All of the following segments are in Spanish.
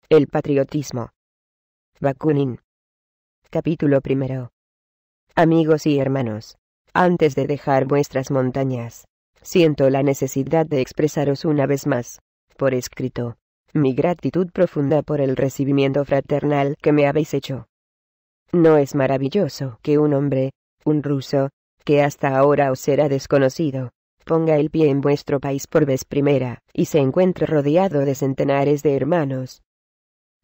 El patriotismo. Bakunin. Capítulo 1. Amigos y hermanos, antes de dejar vuestras montañas, siento la necesidad de expresaros una vez más, por escrito, mi gratitud profunda por el recibimiento fraternal que me habéis hecho. ¿No es maravilloso que un hombre, un ruso, que hasta ahora os era desconocido, ponga el pie en vuestro país por vez primera, y se encuentre rodeado de centenares de hermanos?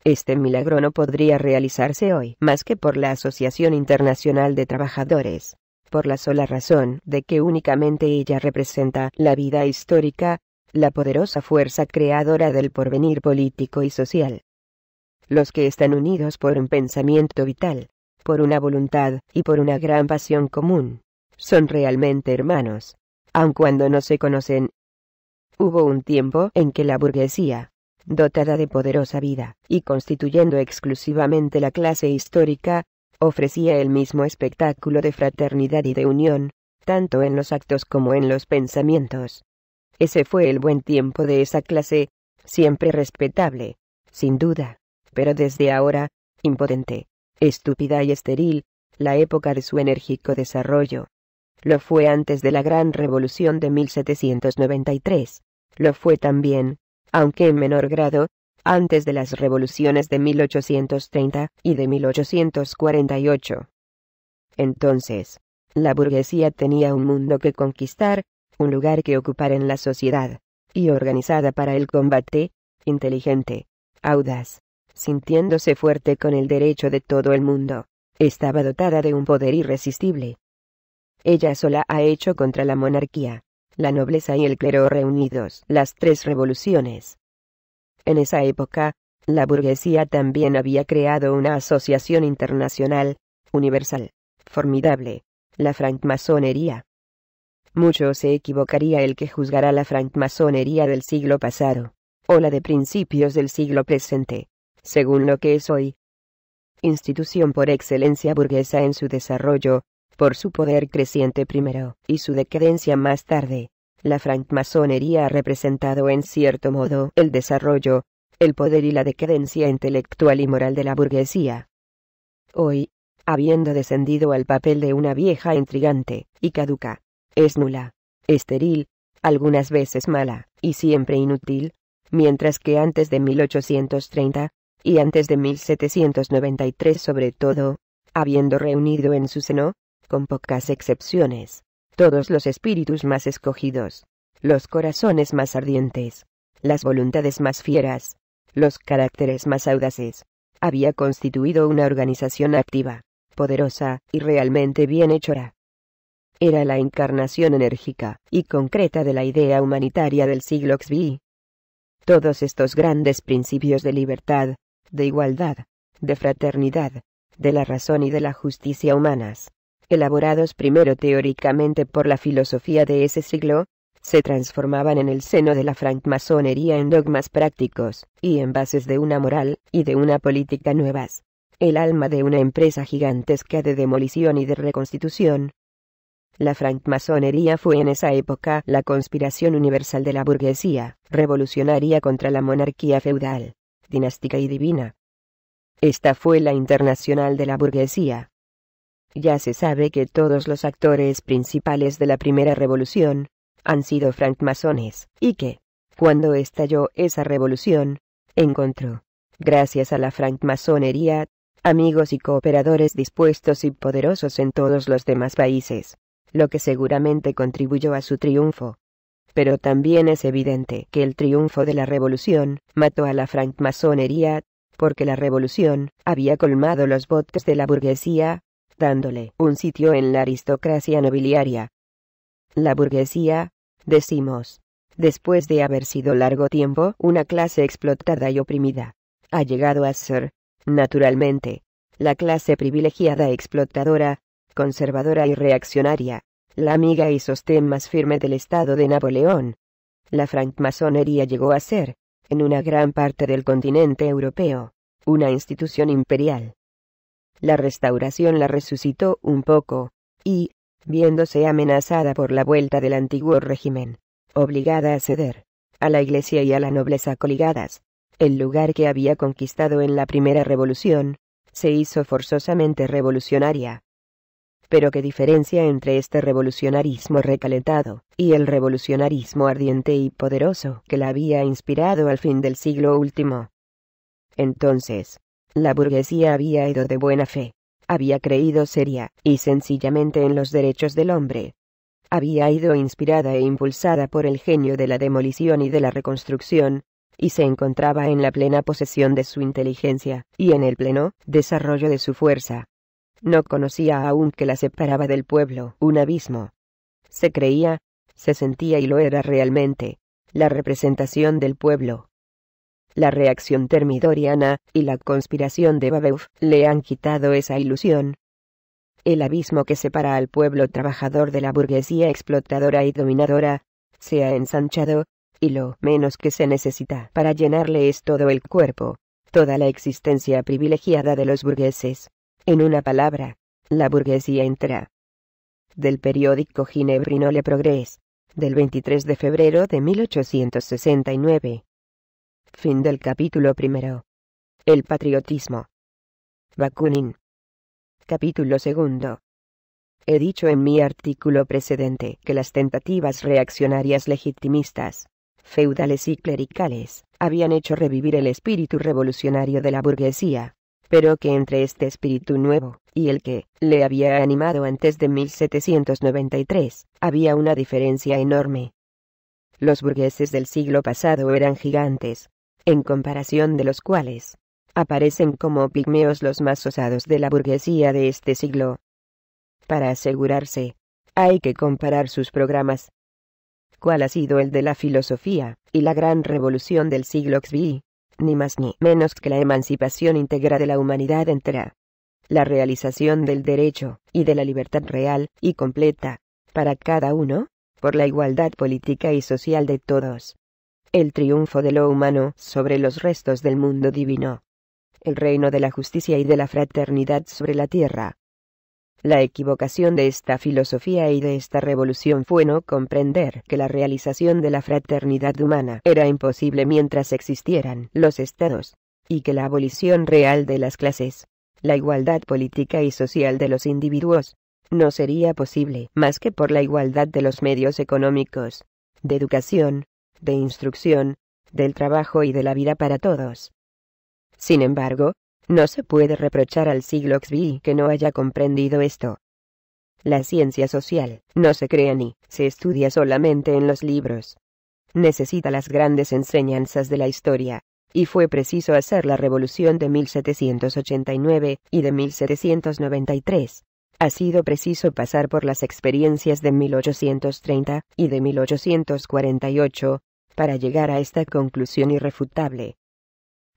Este milagro no podría realizarse hoy más que por la Asociación Internacional de Trabajadores, por la sola razón de que únicamente ella representa la vida histórica, la poderosa fuerza creadora del porvenir político y social. Los que están unidos por un pensamiento vital, por una voluntad y por una gran pasión común, son realmente hermanos, aun cuando no se conocen. Hubo un tiempo en que la burguesía, dotada de poderosa vida, y constituyendo exclusivamente la clase histórica, ofrecía el mismo espectáculo de fraternidad y de unión, tanto en los actos como en los pensamientos. Ese fue el buen tiempo de esa clase, siempre respetable, sin duda, pero desde ahora, impotente, estúpida y estéril, la época de su enérgico desarrollo. Lo fue antes de la gran revolución de 1793, lo fue también, aunque en menor grado, antes de las revoluciones de 1830 y de 1848. Entonces, la burguesía tenía un mundo que conquistar, un lugar que ocupar en la sociedad, y organizada para el combate, inteligente, audaz, sintiéndose fuerte con el derecho de todo el mundo, estaba dotada de un poder irresistible. Ella sola ha hecho contra la monarquía, la nobleza y el clero reunidos las 3 revoluciones. En esa época, la burguesía también había creado una asociación internacional, universal, formidable, la francmasonería. Mucho se equivocaría el que juzgara la francmasonería del siglo pasado, o la de principios del siglo presente, según lo que es hoy. Institución por excelencia burguesa en su desarrollo, por su poder creciente primero, y su decadencia más tarde, la francmasonería ha representado en cierto modo el desarrollo, el poder y la decadencia intelectual y moral de la burguesía. Hoy, habiendo descendido al papel de una vieja intrigante, y caduca, es nula, estéril, algunas veces mala, y siempre inútil, mientras que antes de 1830, y antes de 1793 sobre todo, habiendo reunido en su seno, con pocas excepciones, todos los espíritus más escogidos, los corazones más ardientes, las voluntades más fieras, los caracteres más audaces, había constituido una organización activa, poderosa y realmente bienhechora. Era la encarnación enérgica y concreta de la idea humanitaria del siglo XVI. Todos estos grandes principios de libertad, de igualdad, de fraternidad, de la razón y de la justicia humanas, elaborados primero teóricamente por la filosofía de ese siglo, se transformaban en el seno de la francmasonería en dogmas prácticos, y en bases de una moral y de una política nuevas, el alma de una empresa gigantesca de demolición y de reconstitución. La francmasonería fue en esa época la conspiración universal de la burguesía, revolucionaria contra la monarquía feudal, dinástica y divina. Esta fue la internacional de la burguesía. Ya se sabe que todos los actores principales de la primera revolución han sido francmasones, y que, cuando estalló esa revolución, encontró, gracias a la francmasonería, amigos y cooperadores dispuestos y poderosos en todos los demás países, lo que seguramente contribuyó a su triunfo. Pero también es evidente que el triunfo de la revolución mató a la francmasonería, porque la revolución había colmado los botes de la burguesía, dándole un sitio en la aristocracia nobiliaria. La burguesía, decimos, después de haber sido largo tiempo una clase explotada y oprimida, ha llegado a ser, naturalmente, la clase privilegiada explotadora, conservadora y reaccionaria, la amiga y sostén más firme del Estado de Napoleón. La francmasonería llegó a ser, en una gran parte del continente europeo, una institución imperial. La Restauración la resucitó un poco, y, viéndose amenazada por la vuelta del antiguo régimen, obligada a ceder, a la Iglesia y a la nobleza coligadas, el lugar que había conquistado en la primera revolución, se hizo forzosamente revolucionaria. Pero qué diferencia entre este revolucionarismo recalentado y el revolucionarismo ardiente y poderoso que la había inspirado al fin del siglo último. Entonces, la burguesía había ido de buena fe, había creído seria y sencillamente en los derechos del hombre. Había ido inspirada e impulsada por el genio de la demolición y de la reconstrucción, y se encontraba en la plena posesión de su inteligencia y en el pleno desarrollo de su fuerza. No conocía aún que la separaba del pueblo un abismo. Se creía, se sentía y lo era realmente, la representación del pueblo. La reacción termidoriana y la conspiración de Babeuf le han quitado esa ilusión. El abismo que separa al pueblo trabajador de la burguesía explotadora y dominadora se ha ensanchado, y lo menos que se necesita para llenarle es todo el cuerpo, toda la existencia privilegiada de los burgueses. En una palabra, la burguesía entera. Del periódico ginebrino Le Progrès, del 23 de febrero de 1869. Fin del capítulo primero. El patriotismo. Bakunin. Capítulo segundo. He dicho en mi artículo precedente que las tentativas reaccionarias legitimistas, feudales y clericales, habían hecho revivir el espíritu revolucionario de la burguesía, pero que entre este espíritu nuevo y el que le había animado antes de 1793, había una diferencia enorme. Los burgueses del siglo pasado eran gigantes, en comparación de los cuales aparecen como pigmeos los más osados de la burguesía de este siglo. Para asegurarse, hay que comparar sus programas. ¿Cuál ha sido el de la filosofía y la gran revolución del siglo XVI? Ni más ni menos que la emancipación íntegra de la humanidad entera. La realización del derecho y de la libertad real y completa, para cada uno, por la igualdad política y social de todos. El triunfo de lo humano sobre los restos del mundo divino. El reino de la justicia y de la fraternidad sobre la tierra. La equivocación de esta filosofía y de esta revolución fue no comprender que la realización de la fraternidad humana era imposible mientras existieran los estados, y que la abolición real de las clases, la igualdad política y social de los individuos, no sería posible más que por la igualdad de los medios económicos, de educación, de instrucción, del trabajo y de la vida para todos. Sin embargo, no se puede reprochar al siglo XVI que no haya comprendido esto. La ciencia social no se crea ni se estudia solamente en los libros. Necesita las grandes enseñanzas de la historia, y fue preciso hacer la revolución de 1789 y de 1793. Ha sido preciso pasar por las experiencias de 1830 y de 1848, para llegar a esta conclusión irrefutable.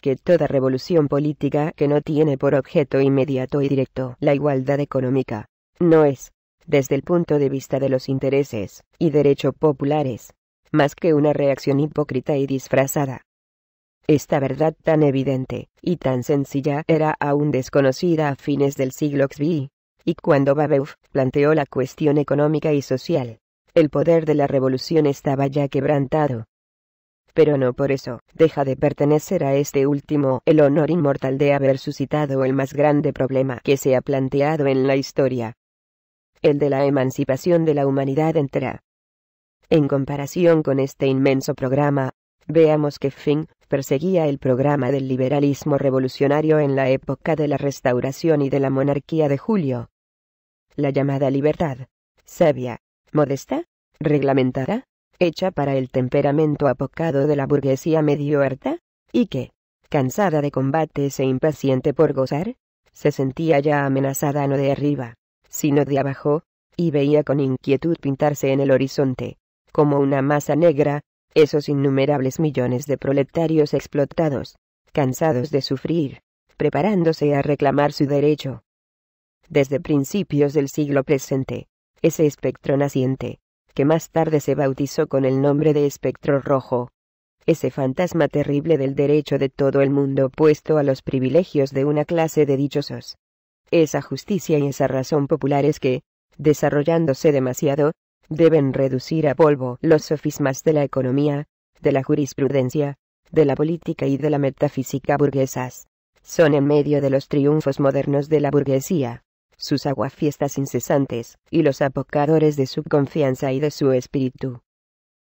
Que toda revolución política que no tiene por objeto inmediato y directo la igualdad económica, no es, desde el punto de vista de los intereses y derechos populares, más que una reacción hipócrita y disfrazada. Esta verdad tan evidente y tan sencilla era aún desconocida a fines del siglo XVI, y cuando Babeuf planteó la cuestión económica y social, el poder de la revolución estaba ya quebrantado. Pero no por eso deja de pertenecer a este último el honor inmortal de haber suscitado el más grande problema que se ha planteado en la historia, el de la emancipación de la humanidad entera. En comparación con este inmenso programa, veamos qué fin perseguía el programa del liberalismo revolucionario en la época de la Restauración y de la monarquía de Julio. La llamada libertad, sabia, modesta, reglamentada, hecha para el temperamento apocado de la burguesía medio harta, y que, cansada de combates e impaciente por gozar, se sentía ya amenazada no de arriba, sino de abajo, y veía con inquietud pintarse en el horizonte, como una masa negra, esos innumerables millones de proletarios explotados, cansados de sufrir, preparándose a reclamar su derecho. Desde principios del siglo presente, ese espectro naciente, que más tarde se bautizó con el nombre de espectro rojo, ese fantasma terrible del derecho de todo el mundo puesto a los privilegios de una clase de dichosos, esa justicia y esa razón populares que, desarrollándose demasiado, deben reducir a polvo los sofismas de la economía, de la jurisprudencia, de la política y de la metafísica burguesas. Son en medio de los triunfos modernos de la burguesía, sus aguafiestas incesantes, y los apocadores de su confianza y de su espíritu.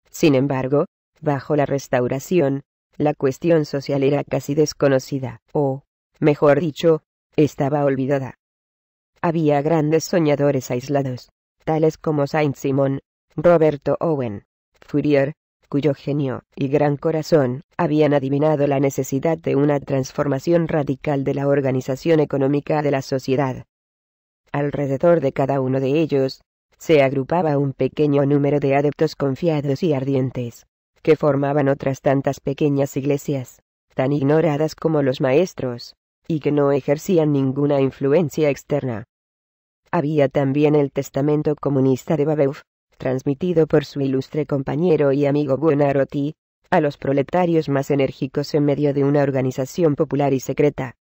Sin embargo, bajo la Restauración, la cuestión social era casi desconocida, o, mejor dicho, estaba olvidada. Había grandes soñadores aislados, tales como Saint-Simon, Roberto Owen, Fourier, cuyo genio y gran corazón habían adivinado la necesidad de una transformación radical de la organización económica de la sociedad. Alrededor de cada uno de ellos, se agrupaba un pequeño número de adeptos confiados y ardientes, que formaban otras tantas pequeñas iglesias, tan ignoradas como los maestros, y que no ejercían ninguna influencia externa. Había también el testamento comunista de Babeuf, transmitido por su ilustre compañero y amigo Buonarroti, a los proletarios más enérgicos en medio de una organización popular y secreta.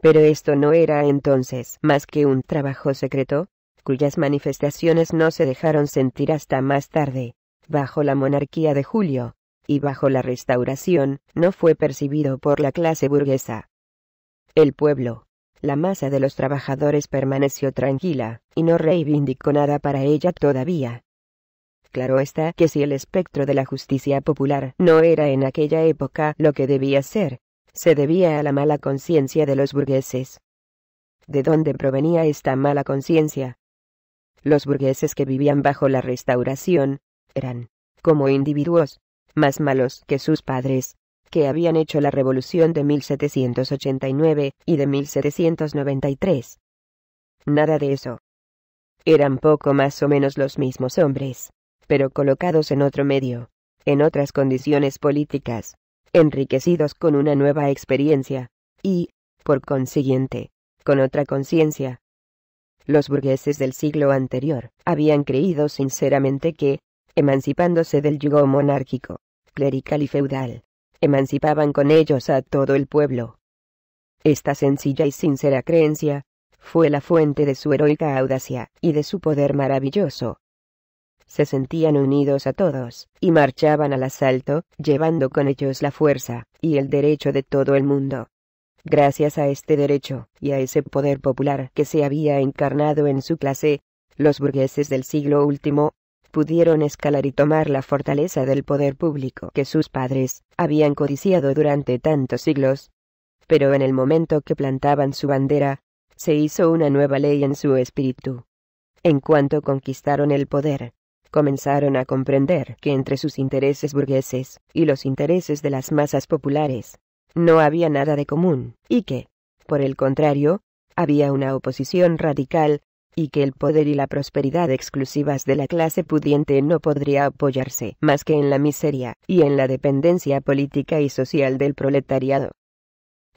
Pero esto no era entonces más que un trabajo secreto, cuyas manifestaciones no se dejaron sentir hasta más tarde, bajo la monarquía de Julio, y bajo la Restauración, no fue percibido por la clase burguesa. El pueblo, la masa de los trabajadores permaneció tranquila, y no reivindicó nada para ella todavía. Claro está que si el espectro de la justicia popular no era en aquella época lo que debía ser, se debía a la mala conciencia de los burgueses. ¿De dónde provenía esta mala conciencia? Los burgueses que vivían bajo la Restauración, eran, como individuos, más malos que sus padres, que habían hecho la revolución de 1789 y de 1793. Nada de eso. Eran poco más o menos los mismos hombres, pero colocados en otro medio, en otras condiciones políticas, enriquecidos con una nueva experiencia, y, por consiguiente, con otra conciencia. Los burgueses del siglo anterior habían creído sinceramente que, emancipándose del yugo monárquico, clerical y feudal, emancipaban con ellos a todo el pueblo. Esta sencilla y sincera creencia fue la fuente de su heroica audacia y de su poder maravilloso. Se sentían unidos a todos, y marchaban al asalto, llevando con ellos la fuerza y el derecho de todo el mundo. Gracias a este derecho, y a ese poder popular que se había encarnado en su clase, los burgueses del siglo último pudieron escalar y tomar la fortaleza del poder público que sus padres habían codiciado durante tantos siglos. Pero en el momento que plantaban su bandera, se hizo una nueva ley en su espíritu. En cuanto conquistaron el poder, comenzaron a comprender que entre sus intereses burgueses y los intereses de las masas populares, no había nada de común, y que, por el contrario, había una oposición radical, y que el poder y la prosperidad exclusivas de la clase pudiente no podría apoyarse más que en la miseria y en la dependencia política y social del proletariado.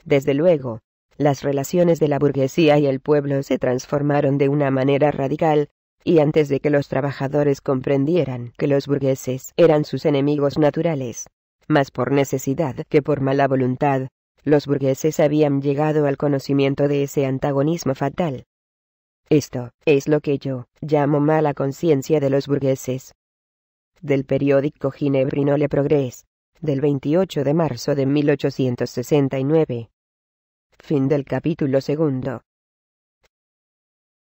Desde luego, las relaciones de la burguesía y el pueblo se transformaron de una manera radical, y antes de que los trabajadores comprendieran que los burgueses eran sus enemigos naturales, más por necesidad que por mala voluntad, los burgueses habían llegado al conocimiento de ese antagonismo fatal. Esto es lo que yo llamo mala conciencia de los burgueses. Del periódico ginebrino Le Progrès, del 28 de marzo de 1869. Fin del capítulo 2.